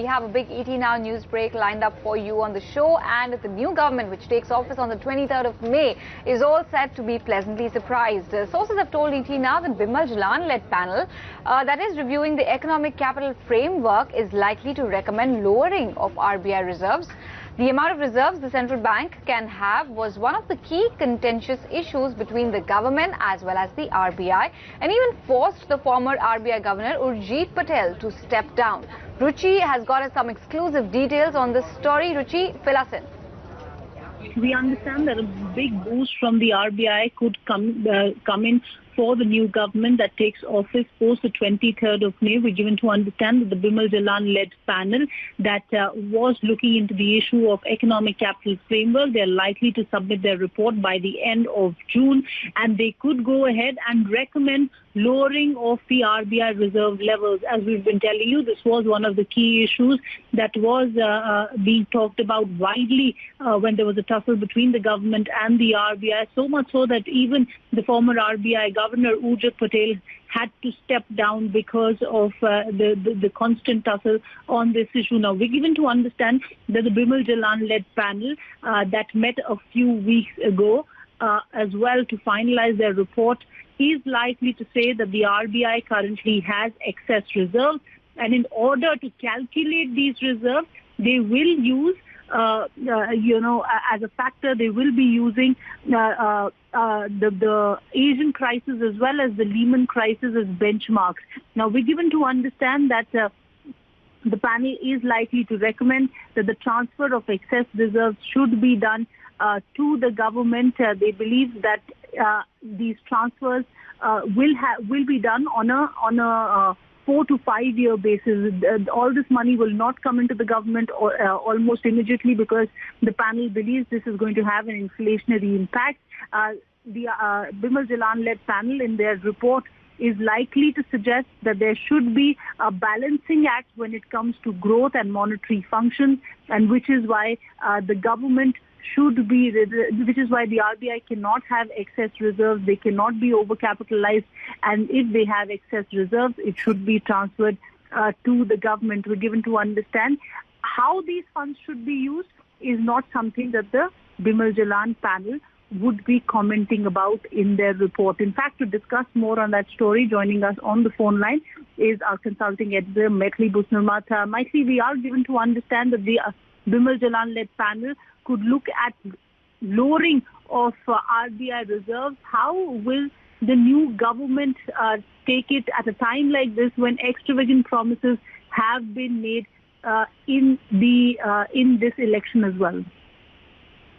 We have a big ET Now news break lined up for you on the show, and the new government, which takes office on the 23rd of May, is all set to be pleasantly surprised. Sources have told ET Now that Bimal Jalan-led panel that is reviewing the economic capital framework is likely to recommend lowering of RBI reserves. The amount of reserves the central bank can have was one of the key contentious issues between the government as well as the RBI, and even forced the former RBI governor Urjit Patel to step down. Ruchi has got us some exclusive details on this story. Ruchi, fill us in. We understand that a big boost from the RBI could come in for the new government that takes office post the 23rd of May. We're given to understand that the Bimal Jalan-led panel that was looking into the issue of economic capital framework, they're likely to submit their report by the end of June, and they could go ahead and recommend lowering of the RBI reserve levels. As we've been telling you, this was one of the key issues that was being talked about widely when there was a tussle between the government and the RBI, so much so that even the former RBI Governor Urjit Patel had to step down because of the constant tussle on this issue. Now, we're given to understand that the Bimal Jalan-led panel that met a few weeks ago as well to finalize their report is likely to say that the RBI currently has excess reserves, and in order to calculate these reserves, they will use as a factor, they will be using the Asian crisis as well as the Lehman crisis as benchmarks. Now, we're given to understand that the panel is likely to recommend that the transfer of excess reserves should be done to the government. They believe that these transfers will be done on a 4 to 5 year basis. All this money will not come into the government almost immediately, because the panel believes this is going to have an inflationary impact. The Bimal Jalan-led panel in their report is likely to suggest that there should be a balancing act when it comes to growth and monetary functions, and which is why the government which is why the RBI cannot have excess reserves. They cannot be overcapitalized, and if they have excess reserves, it should be transferred to the government. We're given to understand how these funds should be used is not something that the Bimal Jalan panel would be commenting about in their report. In fact, to discuss more on that story, joining us on the phone line is our consulting editor, Maithili Busnurmat. Maithili, we are given to understand that the Bimal Jalan-led panel could look at lowering of RBI reserves. How will the new government take it at a time like this, when extravagant promises have been made in this election as well?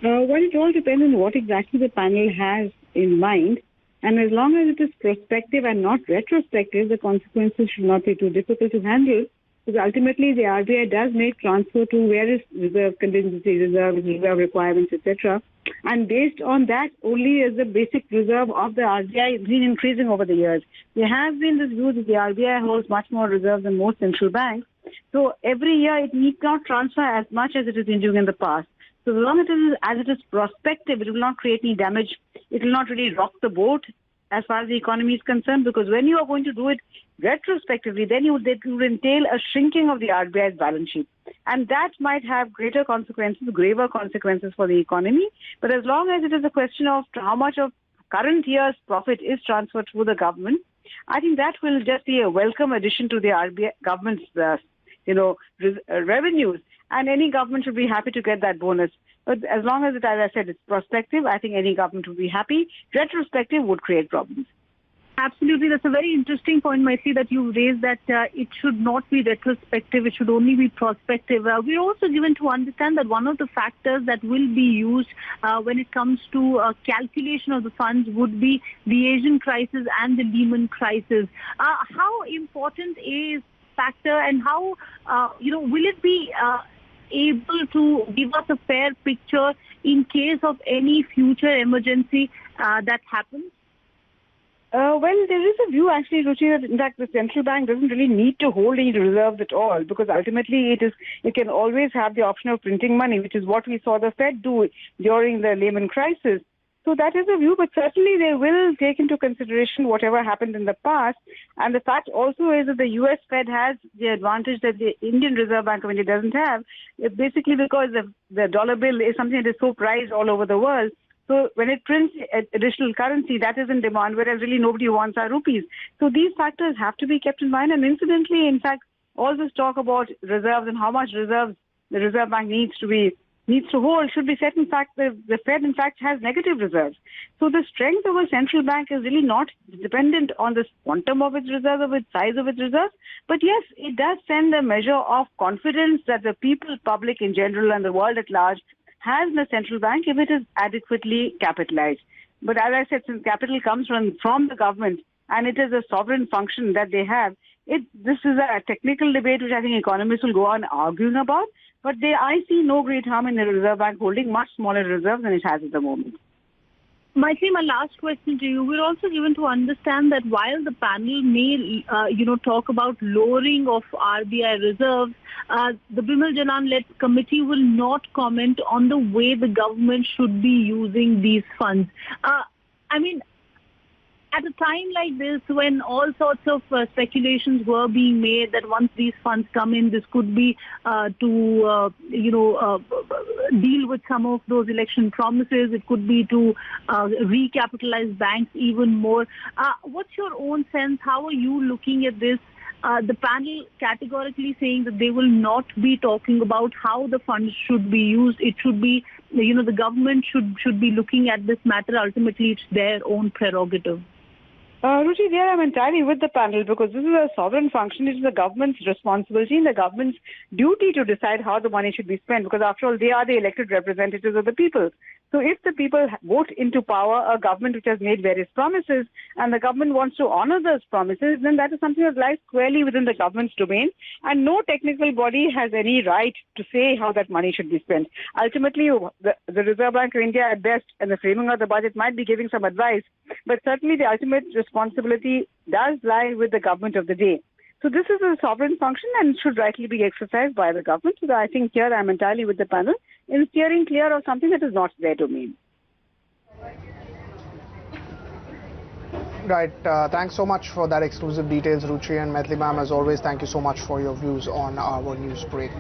Well, it all depends on what exactly the panel has in mind. And as long as it is prospective and not retrospective, the consequences should not be too difficult to handle. Because ultimately, the RBI does make transfer to various reserve contingency reserves, reserve requirements, etc. And based on that, only is the basic reserve of the RBI been increasing over the years. There has been this view that the RBI holds much more reserves than most central banks. So every year, it need not transfer as much as it has been doing in the past. So as long as it is prospective, it will not create any damage. It will not really rock the boat as far as the economy is concerned, because when you are going to do it retrospectively, then it would entail a shrinking of the RBI's balance sheet. And that might have greater consequences, graver consequences for the economy. But as long as it is a question of how much of current year's profit is transferred to the government, I think that will just be a welcome addition to the RBI government's revenues. And any government should be happy to get that bonus. But as long as as I said, it's prospective, I think any government would be happy. Retrospective would create problems. Absolutely. That's a very interesting point, Maithili, that you raised, that it should not be retrospective. It should only be prospective. We're also given to understand that one of the factors that will be used when it comes to calculation of the funds would be the Asian crisis and the Lehman crisis. How important is factor, and how, will it be able to give us a fair picture in case of any future emergency that happens? Well, there is a view actually, Ruchi, that in fact the central bank doesn't really need to hold any reserves at all, because ultimately it can always have the option of printing money, which is what we saw the Fed do during the Lehman crisis. So that is a view, but certainly they will take into consideration whatever happened in the past. And the fact also is that the US Fed has the advantage that the Indian Reserve Bank of India doesn't have. It's basically because the dollar bill is something that is so prized all over the world. So when it prints additional currency, that is in demand, whereas really nobody wants our rupees. So these factors have to be kept in mind. And incidentally, in fact, all this talk about reserves and how much reserves the Reserve Bank needs to hold should be said. In fact, the Fed, in fact, has negative reserves. So the strength of a central bank is really not dependent on the quantum of its reserves or its size of its reserves. But yes, it does send a measure of confidence that the people, public in general, and the world at large has in the central bank if it is adequately capitalized. But as I said, since capital comes from the government and it is a sovereign function that they have, this is a technical debate which I think economists will go on arguing about. But I see no great harm in the Reserve Bank holding much smaller reserves than it has at the moment. Maitri, my last question to you. We're also given to understand that while the panel may, talk about lowering of RBI reserves, the Bimal Jalan-led committee will not comment on the way the government should be using these funds. At a time like this, when all sorts of speculations were being made that once these funds come in, this could be to deal with some of those election promises. It could be to recapitalize banks even more. What's your own sense? How are you looking at this? The panel categorically saying that they will not be talking about how the funds should be used. It should be, the government should be looking at this matter. Ultimately, it's their own prerogative. Ruchi, there I'm entirely with the panel because this is a sovereign function. It is the government's responsibility and the government's duty to decide how the money should be spent because after all, they are the elected representatives of the people. So if the people vote into power a government which has made various promises and the government wants to honor those promises, then that is something that lies squarely within the government's domain and no technical body has any right to say how that money should be spent. Ultimately, the Reserve Bank of India at best and the framing of the budget might be giving some advice, but certainly the ultimate responsibility does lie with the government of the day. So this is a sovereign function and should rightly be exercised by the government. So I think here I'm entirely with the panel in steering clear of something that is not their domain. Right. Thanks so much for that exclusive details, Ruchi and Maithili ma'am. As always, thank you so much for your views on our news break.